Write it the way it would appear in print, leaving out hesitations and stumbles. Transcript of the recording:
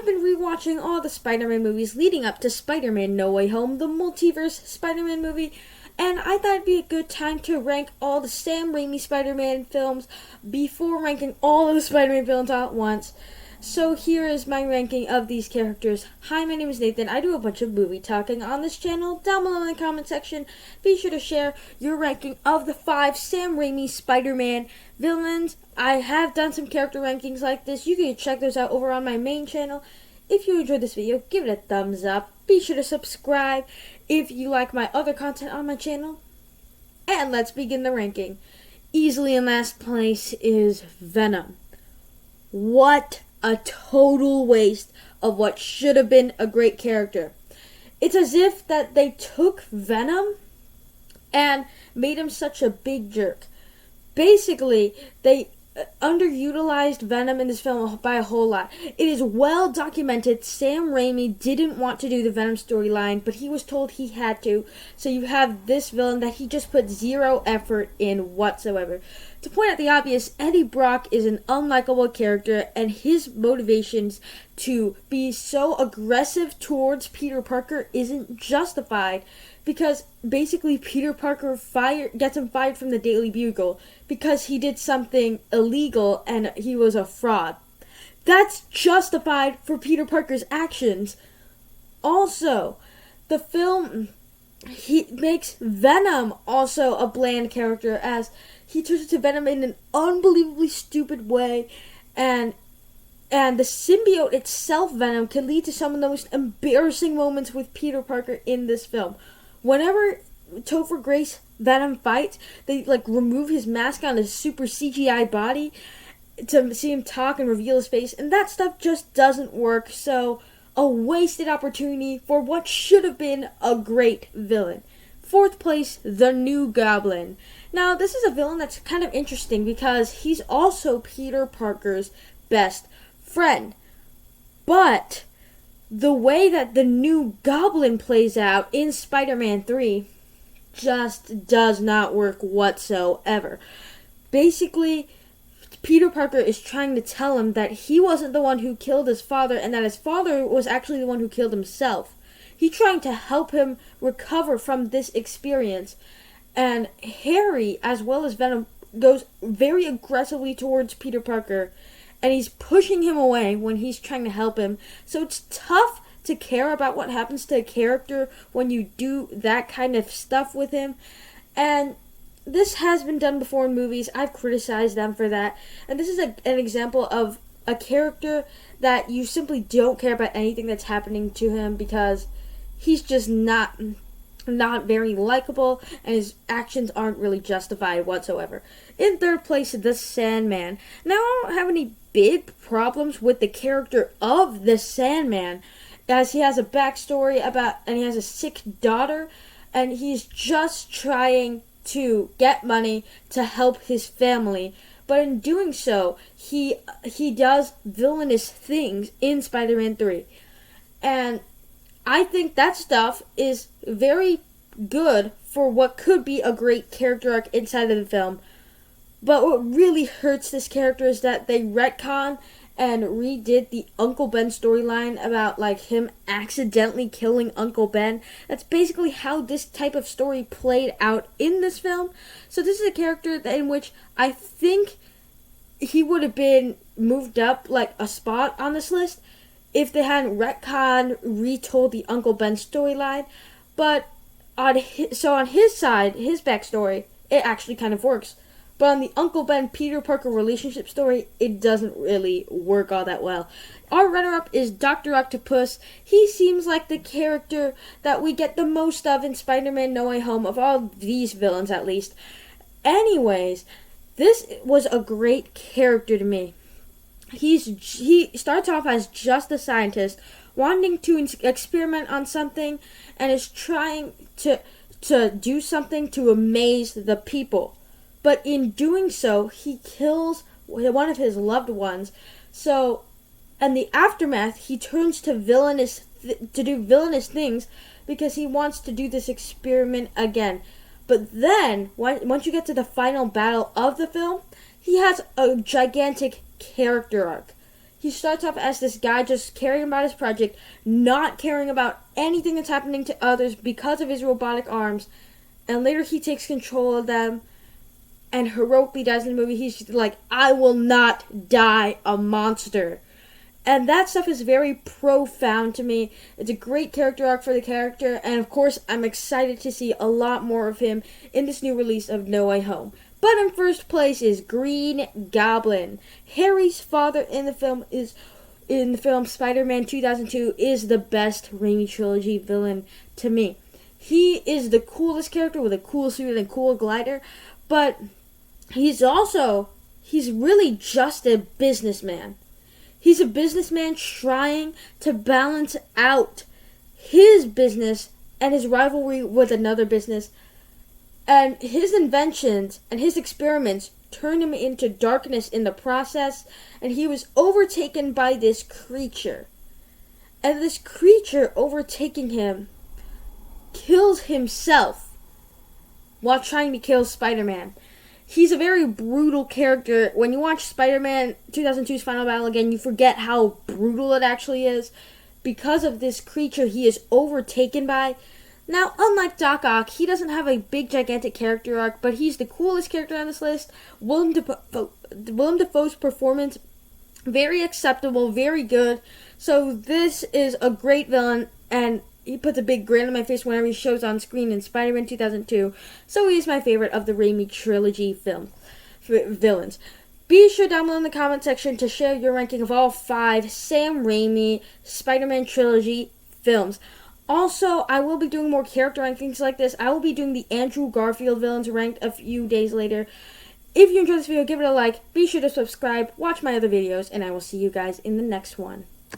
I've been rewatching all the Spider-Man movies leading up to Spider-Man No Way Home, the multiverse Spider-Man movie, and I thought it'd be a good time to rank all the Sam Raimi Spider-Man films before ranking all of the Spider-Man films all at once. So here is my ranking of these characters. Hi, my name is Nathan. I do a bunch of movie talking on this channel. Down below in the comment section, be sure to share your ranking of the 5 Sam Raimi Spider-Man villains. I have done some character rankings like this. You can check those out over on my main channel. If you enjoyed this video, give it a thumbs up. Be sure to subscribe if you like my other content on my channel. And let's begin the ranking. Easily in last place is Venom. What a total waste of what should have been a great character. It's as if that they took Venom and made him such a big jerk. Basically, they underutilized Venom in this film by a whole lot. It is well documented Sam Raimi didn't want to do the Venom storyline, but he was told he had to. So you have this villain that he just put zero effort in whatsoever. To point out the obvious, Eddie Brock is an unlikable character, and his motivations to be so aggressive towards Peter Parker isn't justified, because basically Peter Parker gets him fired from the Daily Bugle because he did something illegal and he was a fraud. That's justified for Peter Parker's actions. Also, the film he makes Venom also a bland character, as he turns into Venom in an unbelievably stupid way, and the symbiote itself, Venom, can lead to some of the most embarrassing moments with Peter Parker in this film. Whenever Topher Grace Venom fights, they remove his mask on his super CGI body to see him talk and reveal his face, and that stuff just doesn't work. So, a wasted opportunity for what should have been a great villain. 4th place, the new Goblin. Now, this is a villain that's kind of interesting because he's also Peter Parker's best friend. But the way that the new Goblin plays out in Spider-Man 3 just does not work whatsoever. Basically, Peter Parker is trying to tell him that he wasn't the one who killed his father, and that his father was actually the one who killed himself. He's trying to help him recover from this experience. And Harry, as well as Venom, goes very aggressively towards Peter Parker, and he's pushing him away when he's trying to help him. So it's tough to care about what happens to a character when you do that kind of stuff with him. And this has been done before in movies. I've criticized them for that. And this is an example of a character that you simply don't care about anything that's happening to him because he's just not very likable, and his actions aren't really justified whatsoever. In 3rd place, the Sandman. Now, I don't have any big problems with the character of the Sandman, as he has a backstory and he has a sick daughter, and he's just trying to get money to help his family. But in doing so, he does villainous things in Spider-Man 3. And I think that stuff is very good for what could be a great character arc inside of the film. But what really hurts this character is that they retcon and redid the Uncle Ben storyline about him accidentally killing Uncle Ben. That's basically how this type of story played out in this film. So this is a character in which I think he would have been moved up a spot on this list if they hadn't retold the Uncle Ben storyline. But on his side, his backstory, it actually kind of works. But on the Uncle Ben Peter Parker relationship story, it doesn't really work all that well. Our runner-up is Dr. Octopus. He seems like the character that we get the most of in Spider-Man No Way Home, of all these villains at least. Anyways, this was a great character to me. He starts off as just a scientist, wanting to experiment on something, and is trying to do something to amaze the people. But in doing so, he kills one of his loved ones. So, in the aftermath, he turns to do villainous things because he wants to do this experiment again. But then, once you get to the final battle of the film, he has a gigantic character arc. He starts off as this guy just caring about his project, not caring about anything that's happening to others because of his robotic arms, and later he takes control of them and heroically dies in the movie. He's like, I will not die a monster. And that stuff is very profound to me. It's a great character arc for the character, and of course, I'm excited to see a lot more of him in this new release of No Way Home. But in first place is Green Goblin. Harry's father in the film Spider-Man 2002 is the best Raimi Trilogy villain to me. He is the coolest character with a cool suit and cool glider, but he's really just a businessman. He's a businessman trying to balance out his business and his rivalry with another business. And his inventions and his experiments turned him into darkness in the process. And he was overtaken by this creature. And this creature overtaking him kills himself while trying to kill Spider-Man. He's a very brutal character. When you watch Spider-Man 2002's Final Battle again, you forget how brutal it actually is. Because of this creature he is overtaken by. Now, unlike Doc Ock, he doesn't have a big, gigantic character arc, but he's the coolest character on this list. Willem Dafoe's performance, very acceptable, very good. So this is a great villain, and he puts a big grin on my face whenever he shows on screen in Spider-Man 2002. So he's my favorite of the Raimi Trilogy villains. Be sure down below in the comment section to share your ranking of all 5 Sam Raimi Spider-Man Trilogy films. Also, I will be doing more character rankings like this. I will be doing the Andrew Garfield villains ranked a few days later. If you enjoyed this video, give it a like. Be sure to subscribe, watch my other videos, and I will see you guys in the next one.